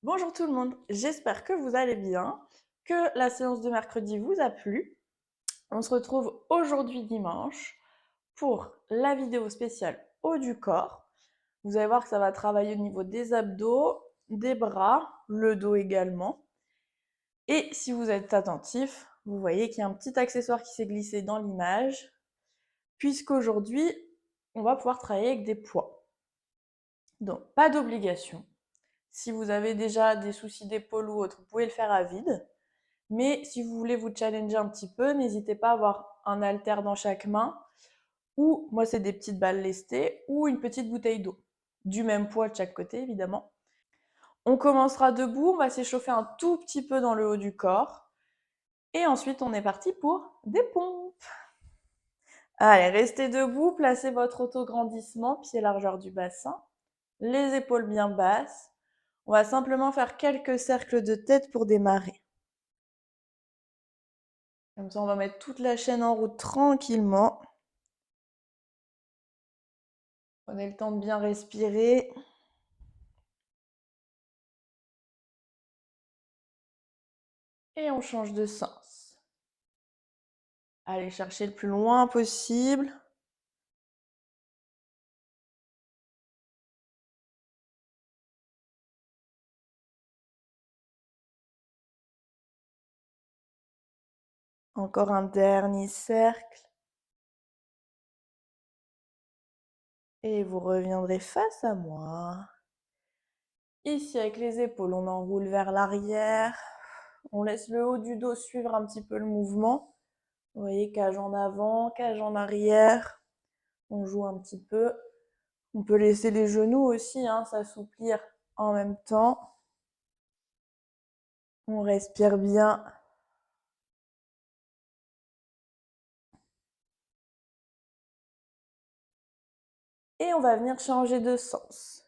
Bonjour tout le monde, j'espère que vous allez bien, que la séance de mercredi vous a plu. On se retrouve aujourd'hui dimanche pour la vidéo spéciale haut du corps. Vous allez voir que ça va travailler au niveau des abdos, des bras, le dos également. Et si vous êtes attentif, vous voyez qu'il y a un petit accessoire qui s'est glissé dans l'image, puisqu'aujourd'hui, on va pouvoir travailler avec des poids. Donc, pas d'obligation. Si vous avez déjà des soucis d'épaule ou autre, vous pouvez le faire à vide. Mais si vous voulez vous challenger un petit peu, n'hésitez pas à avoir un haltère dans chaque main, ou moi c'est des petites balles lestées, ou une petite bouteille d'eau. Du même poids de chaque côté, évidemment. On commencera debout, on va s'échauffer un tout petit peu dans le haut du corps. Et ensuite, on est parti pour des pompes. Allez, restez debout, placez votre autograndissement, pied largeur du bassin, les épaules bien basses. On va simplement faire quelques cercles de tête pour démarrer. Comme ça, on va mettre toute la chaîne en route tranquillement. Prenez le temps de bien respirer. Et on change de sens. Allez chercher le plus loin possible. Encore un dernier cercle. Et vous reviendrez face à moi. Ici, avec les épaules, on enroule vers l'arrière. On laisse le haut du dos suivre un petit peu le mouvement. Vous voyez, cage en avant, cage en arrière. On joue un petit peu. On peut laisser les genoux aussi s'assouplir en même temps. On respire bien. Et on va venir changer de sens.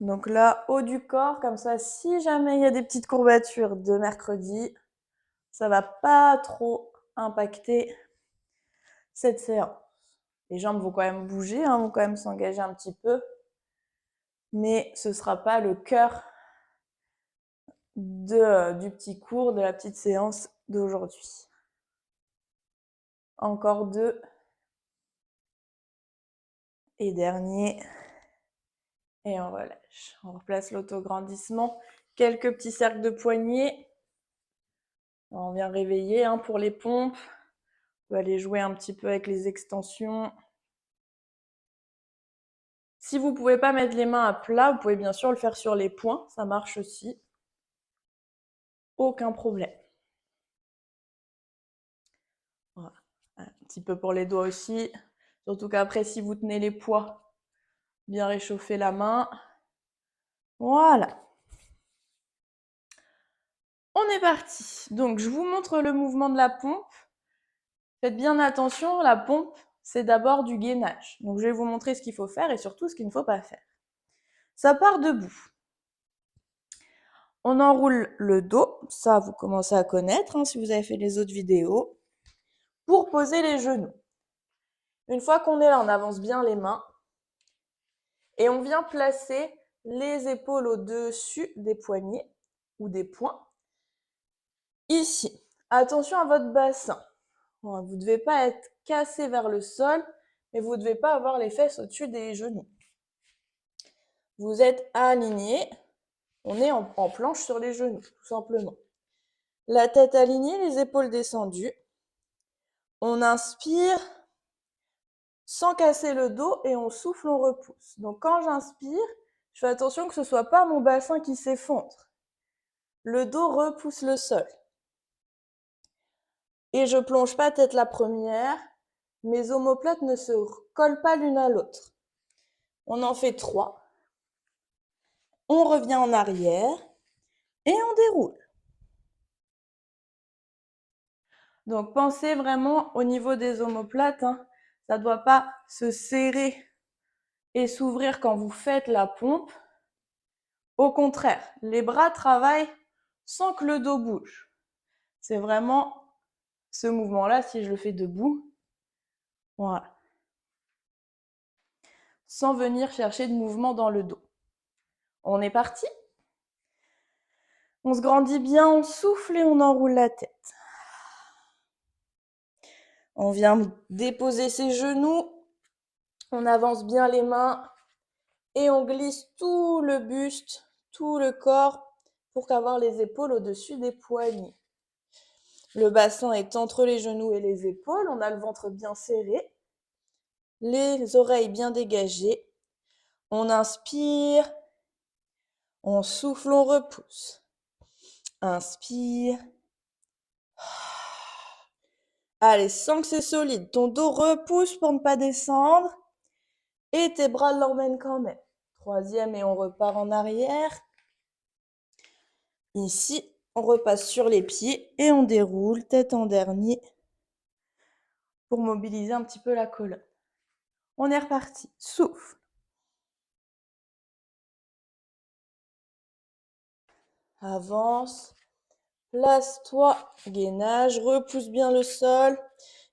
Donc là, haut du corps, comme ça, si jamais il y a des petites courbatures de mercredi, ça va pas trop impacter cette séance. Les jambes vont quand même bouger, vont quand même s'engager un petit peu, mais ce sera pas le cœur du petit cours, de la petite séance d'aujourd'hui. Encore deux. Et dernier. Et on relâche. On replace l'autograndissement. Quelques petits cercles de poignets. On vient réveiller pour les pompes. On va aller jouer un petit peu avec les extensions. Si vous ne pouvez pas mettre les mains à plat, vous pouvez bien sûr le faire sur les poings, ça marche aussi. Aucun problème. Voilà. Un petit peu pour les doigts aussi. Surtout qu'après, si vous tenez les poids, bien réchauffer la main. Voilà. On est parti. Donc, je vous montre le mouvement de la pompe. Faites bien attention, la pompe, c'est d'abord du gainage. Donc, je vais vous montrer ce qu'il faut faire et surtout ce qu'il ne faut pas faire. Ça part debout. On enroule le dos, ça vous commencez à connaître si vous avez fait les autres vidéos, pour poser les genoux. Une fois qu'on est là, on avance bien les mains et on vient placer les épaules au-dessus des poignets ou des poings. Ici, attention à votre bassin. Vous ne devez pas être cassé vers le sol, mais vous ne devez pas avoir les fesses au-dessus des genoux. Vous êtes aligné, on est en planche sur les genoux, tout simplement. La tête alignée, les épaules descendues. On inspire sans casser le dos et on souffle, on repousse. Donc quand j'inspire, je fais attention que ce ne soit pas mon bassin qui s'effondre. Le dos repousse le sol. Et je plonge pas tête la première. Mes omoplates ne se collent pas l'une à l'autre. On en fait 3. On revient en arrière et on déroule. Donc pensez vraiment au niveau des omoplates. Ça ne doit pas se serrer et s'ouvrir quand vous faites la pompe. Au contraire, les bras travaillent sans que le dos bouge. C'est vraiment ce mouvement-là, si je le fais debout, voilà, sans venir chercher de mouvement dans le dos. On est parti. On se grandit bien, on souffle et on enroule la tête. On vient déposer ses genoux. On avance bien les mains et on glisse tout le buste, tout le corps pour avoir les épaules au-dessus des poignets. Le bassin est entre les genoux et les épaules. On a le ventre bien serré, les oreilles bien dégagées. On inspire, on souffle, on repousse. Inspire. Allez, sens que c'est solide. Ton dos repousse pour ne pas descendre. Et tes bras l'emmènent quand même. Troisième et on repart en arrière. Ici, on repasse sur les pieds et on déroule tête en dernier pour mobiliser un petit peu la colonne. On est reparti. Souffle. Avance. Place-toi. Gainage. Repousse bien le sol.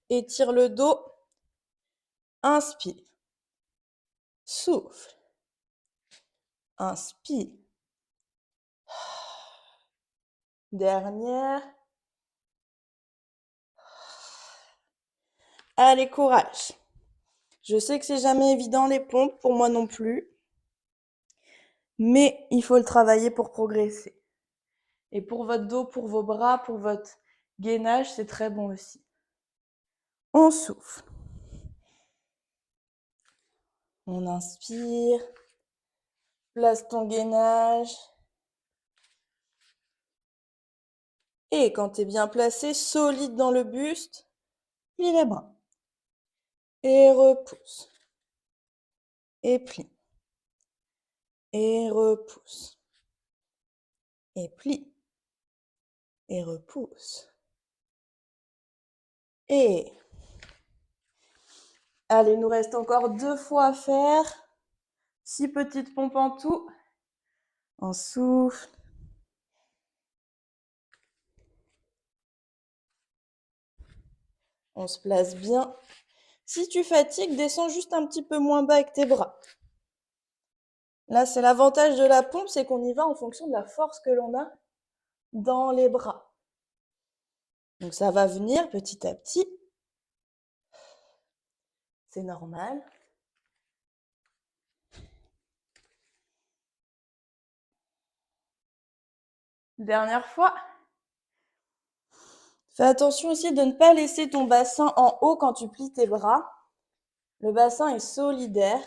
Étire le dos. Inspire. Souffle. Inspire. Dernière. Allez, courage. Je sais que c'est jamais évident les pompes, pour moi non plus. Mais il faut le travailler pour progresser. Et pour votre dos, pour vos bras, pour votre gainage, c'est très bon aussi. On souffle. On inspire. Place ton gainage. Et quand tu es bien placé, solide dans le buste, plie les bras. Et repousse. Et plie. Et repousse. Et plie. Et repousse. Et allez, il nous reste encore 2 fois à faire. 6 petites pompes en tout. On souffle. On se place bien. Si tu fatigues, descends juste un petit peu moins bas avec tes bras. Là, c'est l'avantage de la pompe, c'est qu'on y va en fonction de la force que l'on a dans les bras. Donc ça va venir petit à petit. C'est normal. Dernière fois. Fais attention aussi de ne pas laisser ton bassin en haut quand tu plies tes bras. Le bassin est solidaire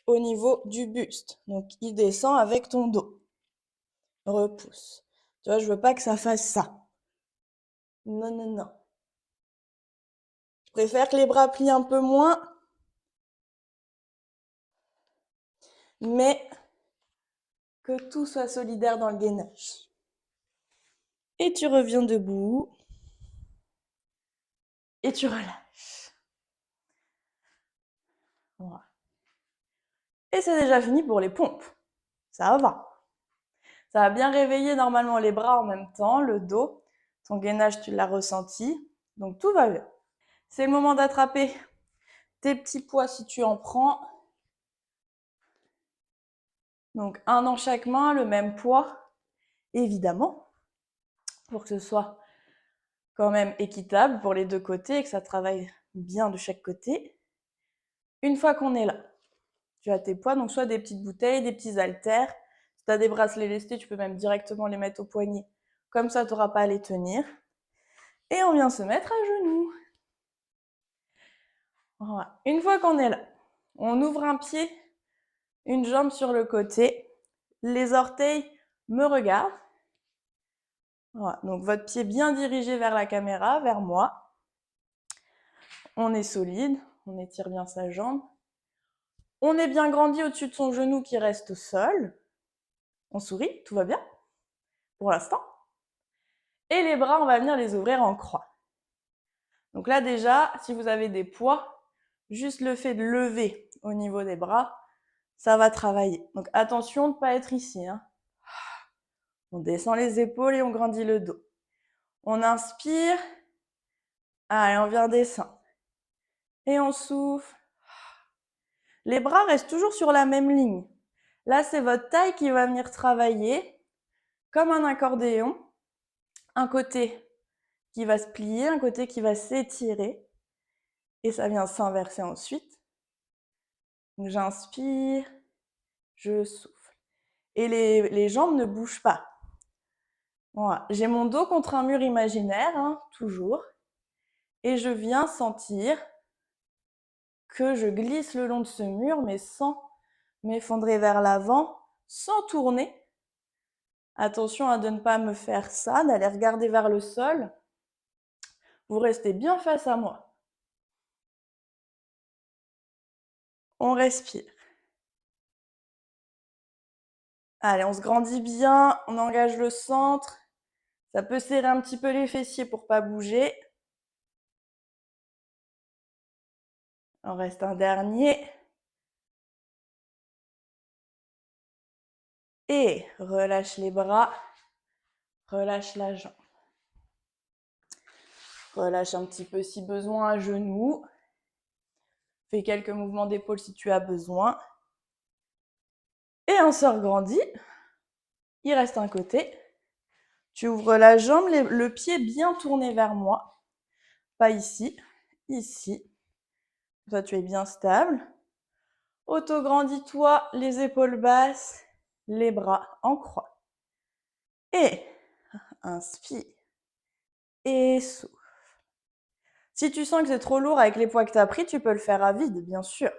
au niveau du buste. Donc il descend avec ton dos. Repousse. Tu vois, je veux pas que ça fasse ça. Non, non, non. Je préfère que les bras plient un peu moins. Mais que tout soit solidaire dans le gainage. Et tu reviens debout. Et tu relâches. Voilà. Et c'est déjà fini pour les pompes. Ça va. Ça va bien réveiller normalement les bras en même temps, le dos. Ton gainage, tu l'as ressenti. Donc tout va bien. C'est le moment d'attraper tes petits poids si tu en prends. Donc un dans chaque main, le même poids, évidemment, pour que ce soit quand même équitable pour les deux côtés et que ça travaille bien de chaque côté. Une fois qu'on est là, tu as tes poids, donc soit des petites bouteilles, des petits haltères. Si tu as des bracelets lestés, tu peux même directement les mettre au poignet. Comme ça, tu n'auras pas à les tenir. Et on vient se mettre à genoux. Voilà. Une fois qu'on est là, on ouvre un pied, une jambe sur le côté. Les orteils me regardent. Voilà. Donc votre pied bien dirigé vers la caméra, vers moi. On est solide, on étire bien sa jambe. On est bien grandi au-dessus de son genou qui reste au sol. On sourit, tout va bien pour l'instant. Et les bras, on va venir les ouvrir en croix. Donc là déjà, si vous avez des poids, juste le fait de lever au niveau des bras, ça va travailler. Donc attention de ne pas être ici. Hein. On descend les épaules et on grandit le dos. On inspire. Allez, on vient descendre. Et on souffle. Les bras restent toujours sur la même ligne. Là, c'est votre taille qui va venir travailler comme un accordéon. Un côté qui va se plier, un côté qui va s'étirer. Et ça vient s'inverser ensuite. Donc j'inspire, je souffle. Et les jambes ne bougent pas. Voilà. J'ai mon dos contre un mur imaginaire, hein, toujours. Et je viens sentir que je glisse le long de ce mur, mais sans m'effondrer vers l'avant, sans tourner. Attention à ne pas me faire ça, d'aller regarder vers le sol. Vous restez bien face à moi. On respire. Allez, on se grandit bien, on engage le centre. Ça peut serrer un petit peu les fessiers pour pas bouger. On reste un dernier. Et relâche les bras, relâche la jambe. Relâche un petit peu si besoin à genoux. Fais quelques mouvements d'épaule si tu as besoin. Et on se regrandit. Il reste un côté. Tu ouvres la jambe, le pied bien tourné vers moi. Pas ici, ici. Toi, tu es bien stable. Auto-grandis-toi, les épaules basses, les bras en croix. Et inspire. Et souffle. Si tu sens que c'est trop lourd avec les poids que tu as pris, tu peux le faire à vide, bien sûr.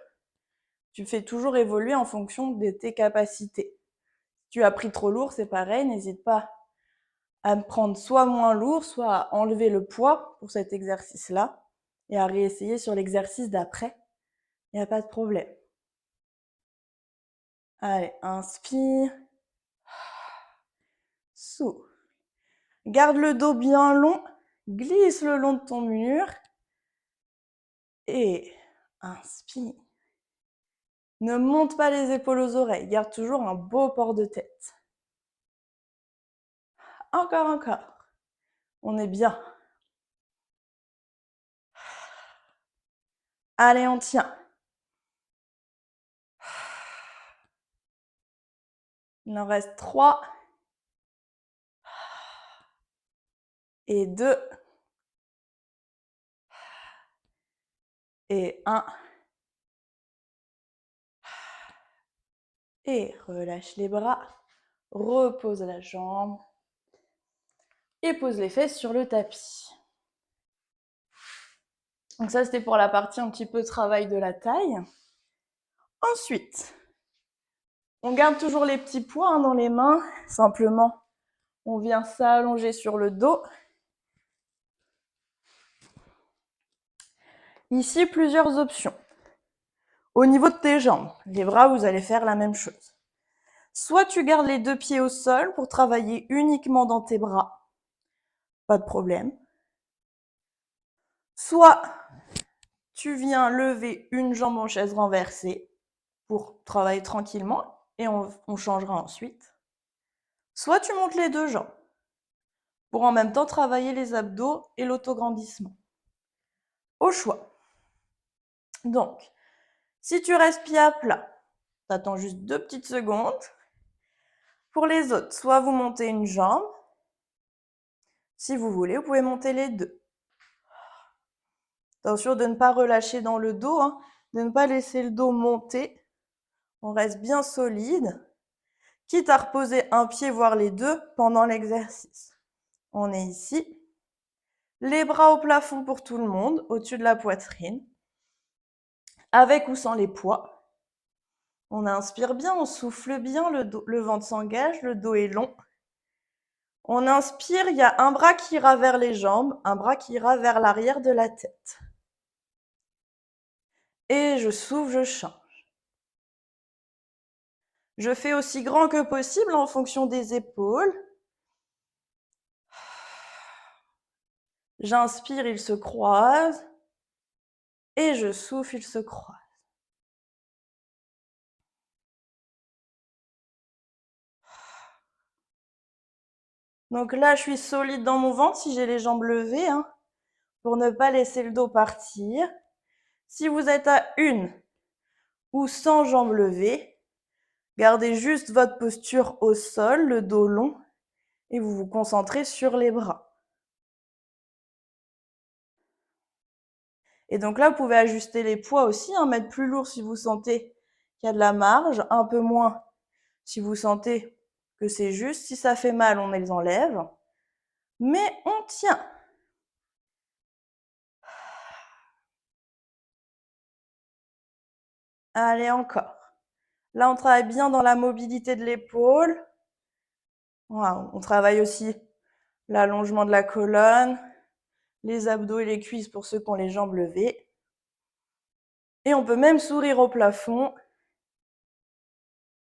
Tu fais toujours évoluer en fonction de tes capacités. Si tu as pris trop lourd, c'est pareil, n'hésite pas à me prendre soit moins lourd, soit à enlever le poids pour cet exercice-là et à réessayer sur l'exercice d'après. Il n'y a pas de problème. Allez, inspire. Souffle. Garde le dos bien long, glisse le long de ton mur et inspire. Ne monte pas les épaules aux oreilles, garde toujours un beau port de tête. Encore, encore. On est bien. Allez, on tient. Il en reste 3. Et 2. Et 1. Et relâche les bras. Repose la jambe. Et pose les fesses sur le tapis. Donc ça, c'était pour la partie un petit peu travail de la taille. Ensuite, on garde toujours les petits poids dans les mains. Simplement, on vient s'allonger sur le dos. Ici, plusieurs options. Au niveau de tes jambes, les bras, vous allez faire la même chose. Soit tu gardes les 2 pieds au sol pour travailler uniquement dans tes bras. Pas de problème. Soit tu viens lever une jambe en chaise renversée pour travailler tranquillement et on changera ensuite. Soit tu montes les 2 jambes pour en même temps travailler les abdos et l'autograndissement. Au choix. Donc, si tu restes pied à plat, tu attends juste 2 petites secondes. Pour les autres, soit vous montez une jambe. Si vous voulez, vous pouvez monter les 2. Attention de ne pas relâcher dans le dos, hein, de ne pas laisser le dos monter. On reste bien solide, quitte à reposer un pied, voire les 2, pendant l'exercice. On est ici. Les bras au plafond pour tout le monde, au-dessus de la poitrine. Avec ou sans les poids. On inspire bien, on souffle bien, le ventre s'engage, le dos est long. On inspire, il y a un bras qui ira vers les jambes, un bras qui ira vers l'arrière de la tête. Et je souffle, je change. Je fais aussi grand que possible en fonction des épaules. J'inspire, il se croise. Et je souffle, il se croise. Donc là, je suis solide dans mon ventre si j'ai les jambes levées, hein, pour ne pas laisser le dos partir. Si vous êtes à 1 ou sans jambes levées, Gardez juste votre posture au sol, le dos long, et vous vous concentrez sur les bras. Et donc là, vous pouvez ajuster les poids aussi, mettre plus lourd si vous sentez qu'il y a de la marge, un peu moins si vous sentez que c'est juste. Si ça fait mal, on les enlève. Mais on tient. Allez, encore. Là, on travaille bien dans la mobilité de l'épaule. Voilà, on travaille aussi l'allongement de la colonne, les abdos et les cuisses pour ceux qui ont les jambes levées. Et on peut même sourire au plafond.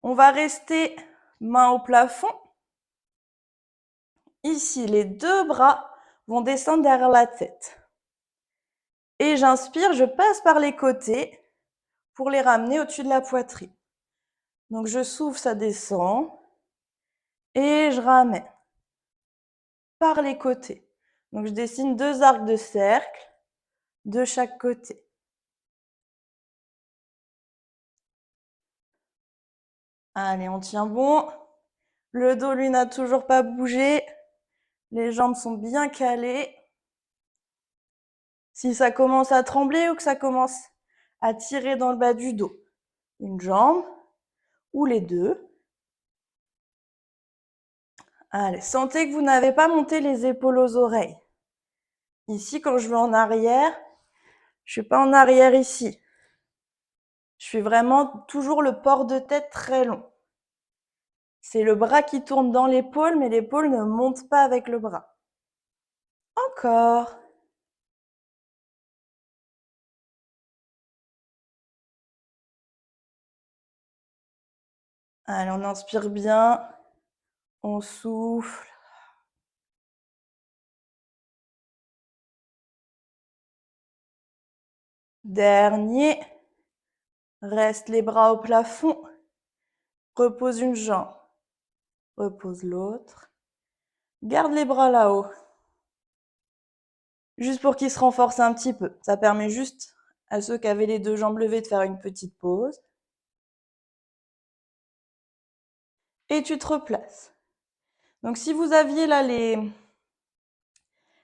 On va rester main au plafond. Ici, les deux bras vont descendre derrière la tête. Et j'inspire, je passe par les côtés pour les ramener au-dessus de la poitrine. Donc je souffle, ça descend. Et je ramène par les côtés. Donc je dessine 2 arcs de cercle de chaque côté. Allez, on tient bon. Le dos, lui, n'a toujours pas bougé. Les jambes sont bien calées. Si ça commence à trembler ou que ça commence à tirer dans le bas du dos, une jambe ou les deux. Allez, sentez que vous n'avez pas monté les épaules aux oreilles. Ici, quand je vais en arrière, je ne suis pas en arrière ici. Je suis vraiment toujours le port de tête très long. C'est le bras qui tourne dans l'épaule, mais l'épaule ne monte pas avec le bras. Encore. Allez, on inspire bien. On souffle. Dernier. Reste les bras au plafond. Repose une jambe. Repose l'autre. Garde les bras là-haut. Juste pour qu'ils se renforcent un petit peu. Ça permet juste à ceux qui avaient les deux jambes levées de faire une petite pause. Et tu te replaces. Donc si vous aviez là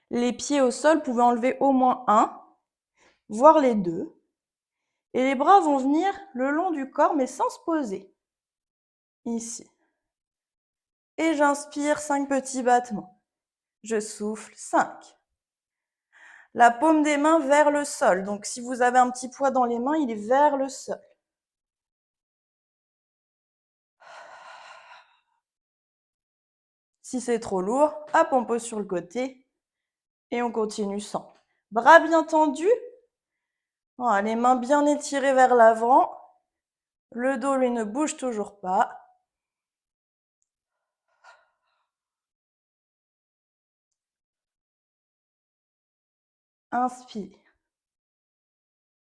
les pieds au sol, vous pouvez enlever au moins un, voire les deux. Et les bras vont venir le long du corps, mais sans se poser. Ici. Et j'inspire 5 petits battements. Je souffle 5. La paume des mains vers le sol. Donc si vous avez un petit poids dans les mains, il est vers le sol. Si c'est trop lourd, hop, on pose sur le côté et on continue sans. Bras bien tendus. Voilà, les mains bien étirées vers l'avant. Le dos, lui, ne bouge toujours pas. Inspire.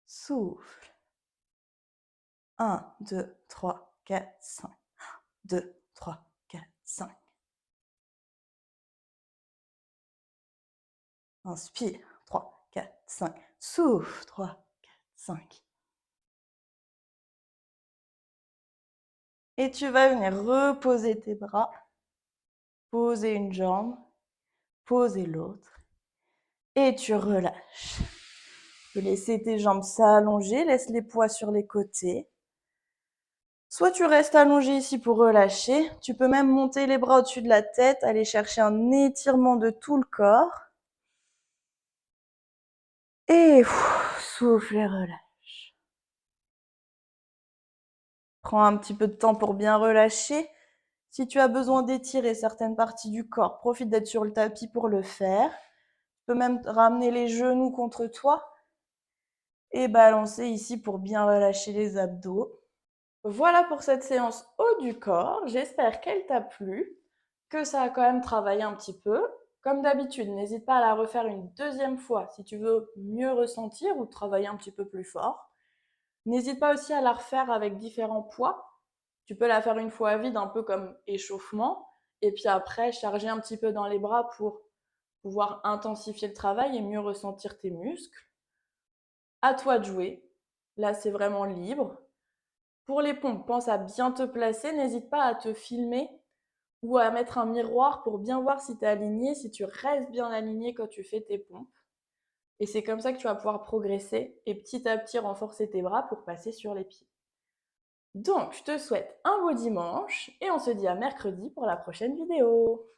Souffle. 1, 2, 3, 4, 5. 1, 2, 3, 4, 5. Inspire. 3, 4, 5. Souffle. 3, 4, 5. Et tu vas venir reposer tes bras. Poser une jambe. Poser l'autre. Et tu relâches. Tu peux laisser tes jambes s'allonger. Laisse les poids sur les côtés. Soit tu restes allongé ici pour relâcher. Tu peux même monter les bras au-dessus de la tête. Aller chercher un étirement de tout le corps. Et souffle et relâche. Prends un petit peu de temps pour bien relâcher. Si tu as besoin d'étirer certaines parties du corps, profite d'être sur le tapis pour le faire. Tu peux même ramener les genoux contre toi et balancer ici pour bien relâcher les abdos. Voilà pour cette séance haut du corps. J'espère qu'elle t'a plu, que ça a quand même travaillé un petit peu. Comme d'habitude, n'hésite pas à la refaire une deuxième fois si tu veux mieux ressentir ou travailler un petit peu plus fort. N'hésite pas aussi à la refaire avec différents poids. Tu peux la faire une fois à vide, un peu comme échauffement, et puis après charger un petit peu dans les bras pour pouvoir intensifier le travail et mieux ressentir tes muscles. À toi de jouer. Là, c'est vraiment libre. Pour les pompes, pense à bien te placer, n'hésite pas à te filmer ou à mettre un miroir pour bien voir si tu es aligné, si tu restes bien aligné quand tu fais tes pompes. Et c'est comme ça que tu vas pouvoir progresser et petit à petit renforcer tes bras pour passer sur les pieds. Donc, je te souhaite un beau dimanche et on se dit à mercredi pour la prochaine vidéo.